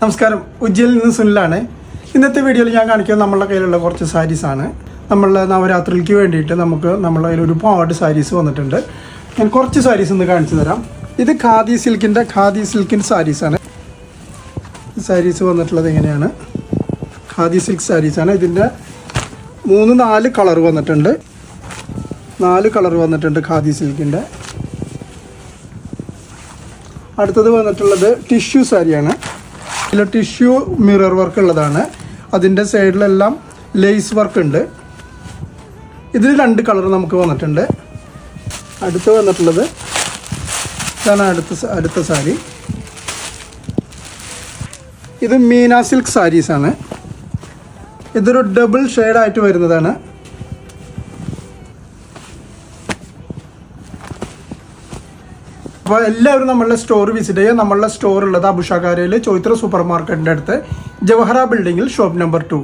നമസ്കാരം, ഉജ്ജയിൽ നിന്ന് സുനിലാണ്. ഇന്നത്തെ വീഡിയോയിൽ ഞാൻ കാണിക്കുന്നത് നമ്മളുടെ കയ്യിലുള്ള കുറച്ച് സാരീസാണ്. നമ്മളുടെ നവരാത്രിക്ക് വേണ്ടിയിട്ട് നമ്മളുടെ കയ്യിൽ ഒരുപാട് സാരീസ് വന്നിട്ടുണ്ട്. ഞാൻ കുറച്ച് സാരീസ് ഒന്ന് കാണിച്ചു തരാം. ഇത് ഖാദി സിൽക്കിൻ്റെ സാരീസാണ്. സാരീസ് വന്നിട്ടുള്ളത് എങ്ങനെയാണ്? ഖാദി സിൽക്ക് സാരീസാണ്. ഇതിൻ്റെ 3-4 കളർ വന്നിട്ടുണ്ട്. 4 കളർ വന്നിട്ടുണ്ട് ഖാദി സിൽക്കിൻ്റെ. അടുത്തത് വന്നിട്ടുള്ളത് ടിഷ്യൂ സാരിയാണ്. ഇതിൽ ടിഷ്യൂ മിറർ വർക്ക് ഉള്ളതാണ്. അതിൻ്റെ സൈഡിലെല്ലാം ലേസ് വർക്ക് ഉണ്ട്. ഇതിൽ 2 കളർ നമുക്ക് വന്നിട്ടുണ്ട്. അടുത്ത് വന്നിട്ടുള്ളത് ഇതാണ് അടുത്ത സാരി. ഇത് മീന സിൽക്ക് സാരീസാണ്. ഇതൊരു ഡബിൾ ഷെയ്ഡായിട്ട് വരുന്നതാണ്. അപ്പോൾ എല്ലാവരും നമ്മളുടെ സ്റ്റോർ വിസിറ്റ് ചെയ്യുക. നമ്മളുടെ സ്റ്റോർ ഉള്ളത് അബുഷാകാരയിൽ ചോയ്ത്ര സൂപ്പർ മാർക്കറ്റിൻ്റെ അടുത്ത് ജവഹറ ബിൽഡിങ്ങിൽ ഷോപ്പ് നമ്പർ 2.